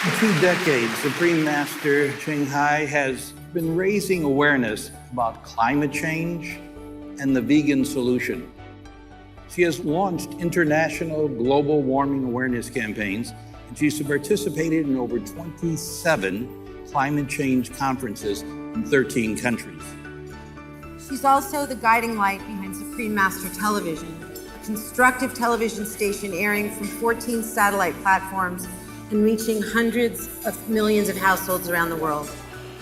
For 2 decades, Supreme Master Ching Hai has been raising awareness about climate change and the vegan solution. She has launched international global warming awareness campaigns, and she's participated in over 27 climate change conferences in 13 countries. She's also the guiding light behind Supreme Master Television, a constructive television station airing from 14 satellite platforms and reaching hundreds of millions of households around the world.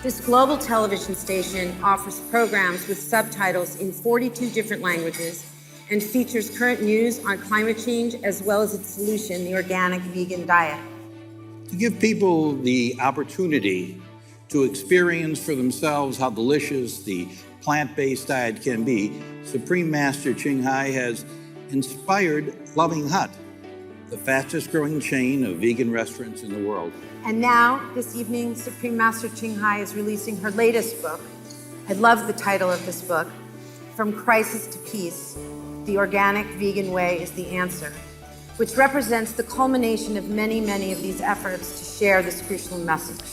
This global television station offers programs with subtitles in 42 different languages and features current news on climate change as well as its solution, the organic vegan diet. To give people the opportunity to experience for themselves how delicious the plant-based diet can be, Supreme Master Ching Hai has inspired Loving Hut, the fastest growing chain of vegan restaurants in the world. And now, this evening, Supreme Master Ching Hai is releasing her latest book. I love the title of this book, From Crisis to Peace, The Organic Vegan Way is the Answer, which represents the culmination of many, many of these efforts to share this crucial message.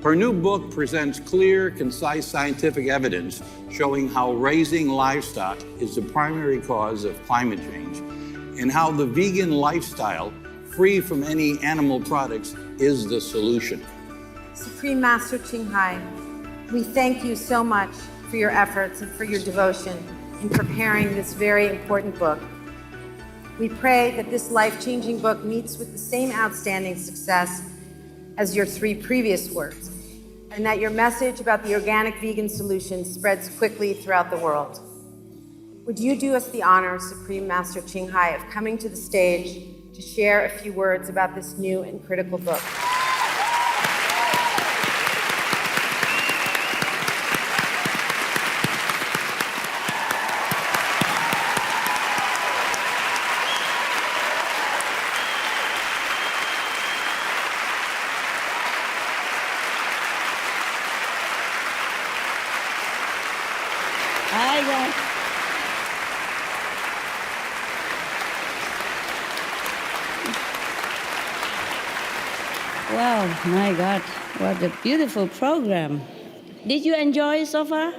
Her new book presents clear, concise scientific evidence showing how raising livestock is the primary cause of climate change and how the vegan lifestyle, free from any animal products, is the solution. Supreme Master Ching Hai, we thank you so much for your efforts and for your devotion in preparing this very important book. We pray that this life-changing book meets with the same outstanding success as your 3 previous works, and that your message about the organic vegan solution spreads quickly throughout the world. Would you do us the honor, Supreme Master Ching Hai, of coming to the stage to share a few words about this new and critical book? Hi, guys. Wow, my God, what a beautiful program. Did you enjoy it so far?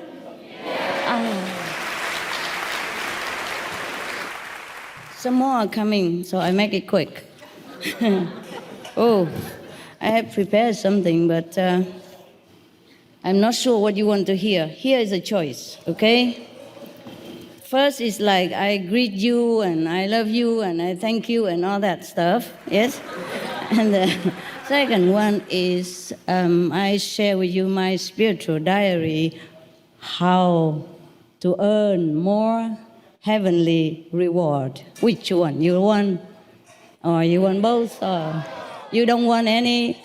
Some more are coming, so I make it quick. Oh, I have prepared something, but I'm not sure what you want to hear. Here is a choice, okay? First is like I greet you and I love you and I thank you and all that stuff, yes? And the second one is I share with you my spiritual diary, how to earn more heavenly reward. Which one? You want? Or you want both? Or you don't want any?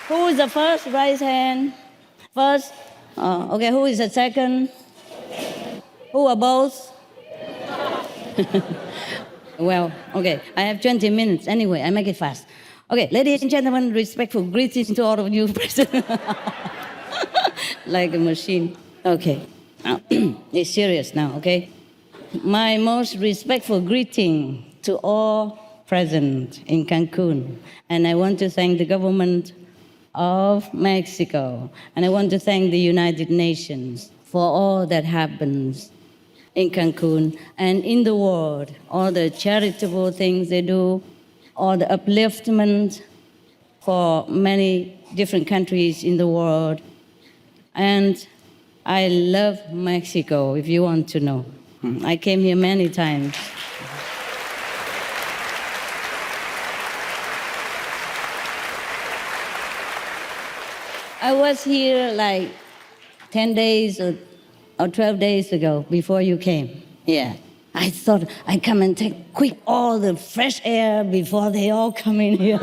Who is the first? Raise hand. First? Okay, who is the second? Who are both? Well, okay, I have 20 minutes. Anyway, I make it fast. Okay, ladies and gentlemen, respectful greetings to all of you present. Like a machine. Okay, now, it's serious now, okay? My most respectful greeting to all present in Cancun. And I want to thank the government of Mexico. And I want to thank the United Nations for all that happens in Cancun and in the world, all the charitable things they do, all the upliftment for many different countries in the world. And I love Mexico, if you want to know. I came here many times. I was here like 10 days or 12 days ago before you came. Yeah. I thought I'd come and take quick all the fresh air before they all come in here.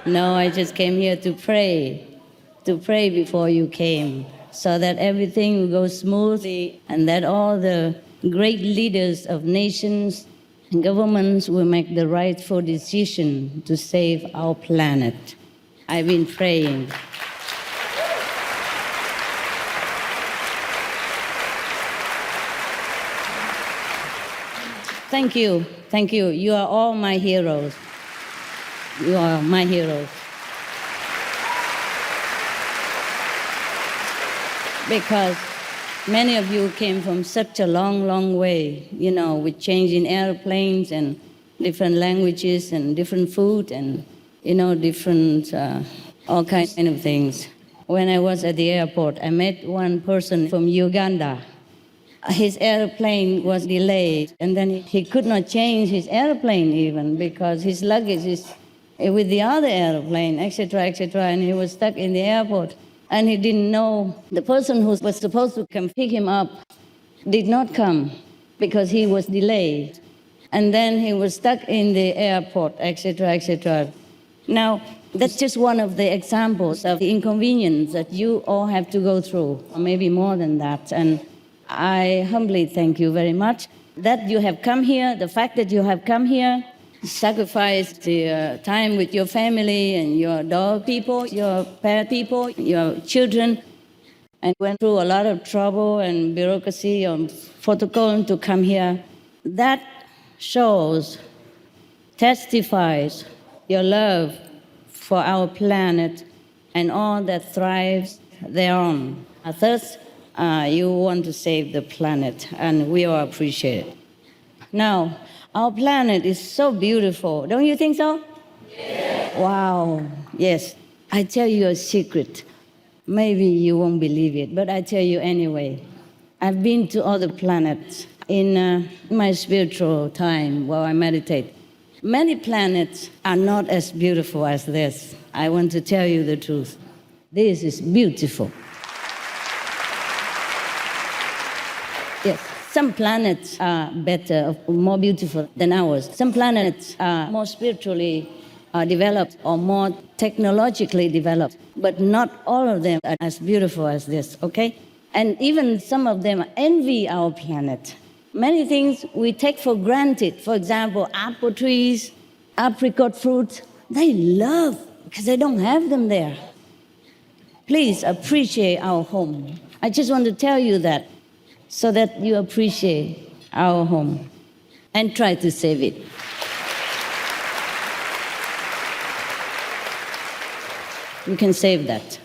No, I just came here to pray before you came, so that everything will go smoothly and that all the great leaders of nations and governments will make the rightful decision to save our planet. I've been praying. Thank you. Thank you. You are all my heroes. You are my heroes. Because many of you came from such a long, long way, with changing airplanes and different languages and different food and, different, all kinds of things. When I was at the airport, I met one person from Uganda. His airplane was delayed, and then he could not change his airplane even because his luggage is with the other airplane, etc., and he was stuck in the airport. And he didn't know the person who was supposed to come pick him up did not come because he was delayed. And then he was stuck in the airport, etc. Now, that's just one of the examples of the inconvenience that you all have to go through, or maybe more than that. And I humbly thank you very much that you have come here, the fact that you have come here, sacrificed the time with your family and your dog people, your pet people, your children, and went through a lot of trouble and bureaucracy and protocol to come here. That shows, testifies your love for our planet and all that thrives thereon. Thus, you want to save the planet, and we all appreciate it. Now, our planet is so beautiful. Don't you think so? Yes. Wow. Yes. I tell you a secret. Maybe you won't believe it, but I tell you anyway. I've been to other planets in my spiritual time while I meditate. Many planets are not as beautiful as this. I want to tell you the truth. This is beautiful. Yes. Some planets are better, more beautiful than ours. Some planets are more spiritually developed or more technologically developed, but not all of them are as beautiful as this, okay? And even some of them envy our planet. Many things we take for granted. For example, apple trees, apricot fruit, they love because they don't have them there. Please appreciate our home. I just want to tell you that, so that you appreciate our home and try to save it. We can save that.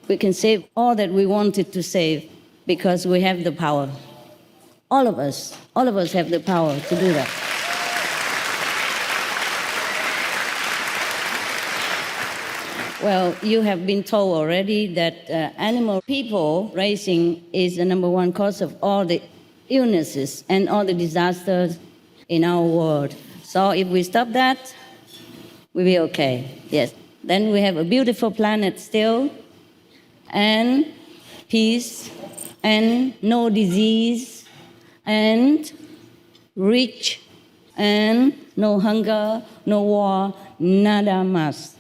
We can save all that we wanted to save because we have the power. All of us have the power to do that. Well, you have been told already that animal people raising is the number one cause of all the illnesses and all the disasters in our world. So if we stop that, we'll be okay. Yes. Then we have a beautiful planet still, and peace, and no disease, and rich, and no hunger, no war, nada más.